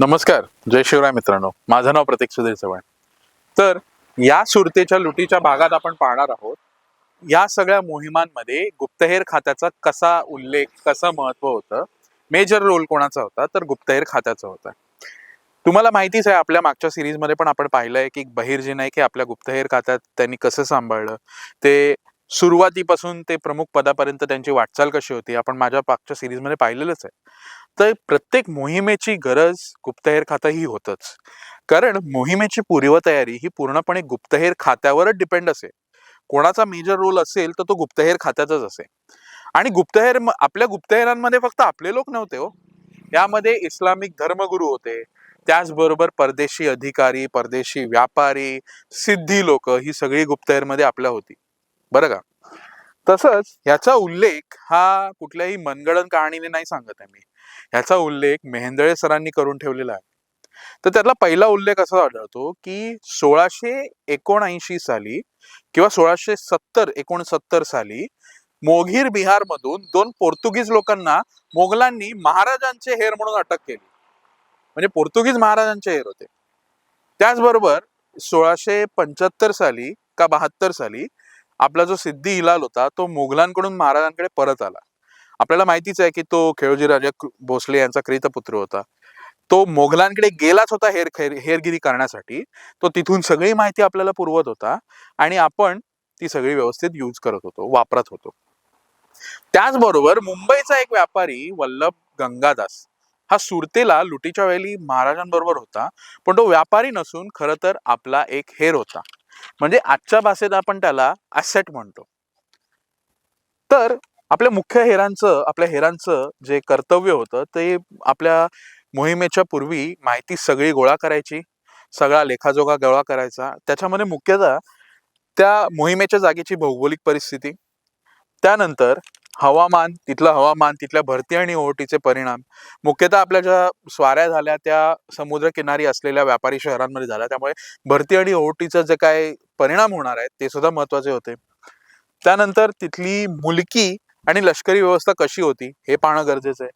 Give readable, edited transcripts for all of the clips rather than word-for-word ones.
नमस्कार, जय शिवराय मित्रांनो. माझं नाव प्रतीक सुधीर चव्हाण. तर या सुरतेच्या लुटीच्या भागात आपण पाहणार आहोत. या सगळ्या मोहिमांमध्ये गुप्तहेर खात्याचा कसा उल्लेख, कसं महत्व होतं, मेजर रोल कोणाचा होता, तर गुप्तहेर खात्याचा होता. तुम्हाला माहितीच आहे, आपल्या मागच्या सिरीजमध्ये पण आपण पाहिलंय की बहिर्जी नाईक हे आपल्या गुप्तहेर खात्यात त्यांनी कसं सांभाळलं, ते सुरुवातीपासून ते प्रमुख पदापर्यंत त्यांची वाटचाल कशी होती, आपण माझ्या मागच्या सिरीजमध्ये पाहिलेलंच आहे. तर प्रत्येक मोहिमेची गरज गुप्तहेर खातं ही होतच, कारण मोहिमेची पूर्वतयारी ही पूर्णपणे गुप्तहेर खात्यावरच डिपेंड असेल. कोणाचा मेजर रोल असेल तर तो गुप्तहेर खात्याचाच असेल. आणि आपल्या गुप्तहेरांमध्ये फक्त आपले लोक नव्हते हो, यामध्ये इस्लामिक धर्मगुरू होते, त्याचबरोबर परदेशी अधिकारी, परदेशी व्यापारी, सिद्धी लोक ही सगळी गुप्तहेरमध्ये आपल्या होती, बरं का. तसंच याचा उल्लेख हा कुठल्याही मनगडन कहाणीने नाही सांगत आहे मी, ह्याचा उल्लेख मेहेंदळे सरांनी करून ठेवलेला आहे. तर त्यातला पहिला उल्लेख असा आढळतो की 1679 साली किंवा 1669 साली मोघीर बिहार मधून 2 पोर्तुगीज लोकांना मोगलांनी महाराजांचे हेर म्हणून अटक केली. म्हणजे पोर्तुगीज महाराजांचे हेर होते. त्याचबरोबर 1675 साली का 72 साली आपला जो सिद्धी हिलाल होता तो मोगलांकडून महाराजांकडे परत आला. आपल्याला माहितीच आहे की तो खेळोजी राजा भोसले यांचा क्रीतपुत्र होता. तो मोगलांकडे गेलाच होता हेरगिरी करण्यासाठी. तो तिथून सगळी माहिती आपल्याला पुरवत होता आणि आपण ती सगळी व्यवस्थित यूज करत होतो, वापरत होतो. त्याचबरोबर मुंबईचा एक व्यापारी वल्लभ गंगादास हा सुरतेला लुटीच्या वेळी महाराजांबरोबर होता, पण तो व्यापारी नसून खरं तर आपला एक हेर होता. म्हणजे आजच्या भाषेत आपण त्याला ॲसेट म्हणतो. तर आपल्या हेरांचं जे कर्तव्य होतं ते आपल्या मोहिमेच्या पूर्वी माहिती सगळी गोळा करायची, सगळा लेखाजोखा गोळा करायचा. त्याच्यामध्ये मुख्यतः त्या मोहिमेच्या जागेची भौगोलिक परिस्थिती, त्यानंतर तिथलं हवामान, तिथल्या भरती आणि ओहोटीचे परिणाम. मुख्यतः आपल्या ज्या स्वाऱ्या झाल्या त्या समुद्रकिनारी असलेल्या व्यापारी शहरांमध्ये झाल्या, त्यामुळे भरती आणि ओहोटीचं जे काय परिणाम होणार आहेत ते सुद्धा महत्वाचे होते. त्यानंतर तिथली मुलकी आणि लष्करी व्यवस्था कशी होती हे पाहणं गरजेचं आहे.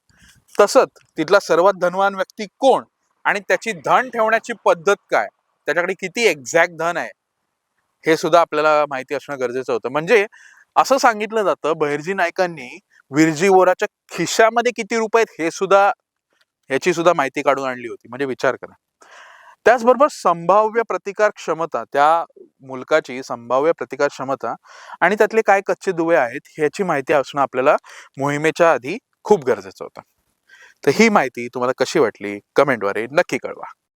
तसंच तिथला सर्वात धनवान व्यक्ती कोण आणि त्याची धन ठेवण्याची पद्धत काय, त्याच्याकडे किती एक्झॅक्ट धन आहे हे सुद्धा आपल्याला माहिती असणं गरजेचं होतं. म्हणजे असं सांगितलं जातं, बहिर्जी नाईकांनी विरजी वोराच्या खिशामध्ये किती रुपये आहेत हे सुद्धा, ह्याची सुद्धा माहिती काढून आणली होती. म्हणजे विचार करा. त्याचबरोबर संभाव्य प्रतिकार क्षमता, त्या मुलकाची संभाव्य प्रतिकार क्षमता आणि त्यातले काय कच्चे दुवे आहेत ह्याची माहिती असणं आपल्याला मोहिमेच्या आधी खूप गरजेचं होतं. तर ही माहिती तुम्हाला कशी वाटली कमेंटद्वारे नक्की कळवा.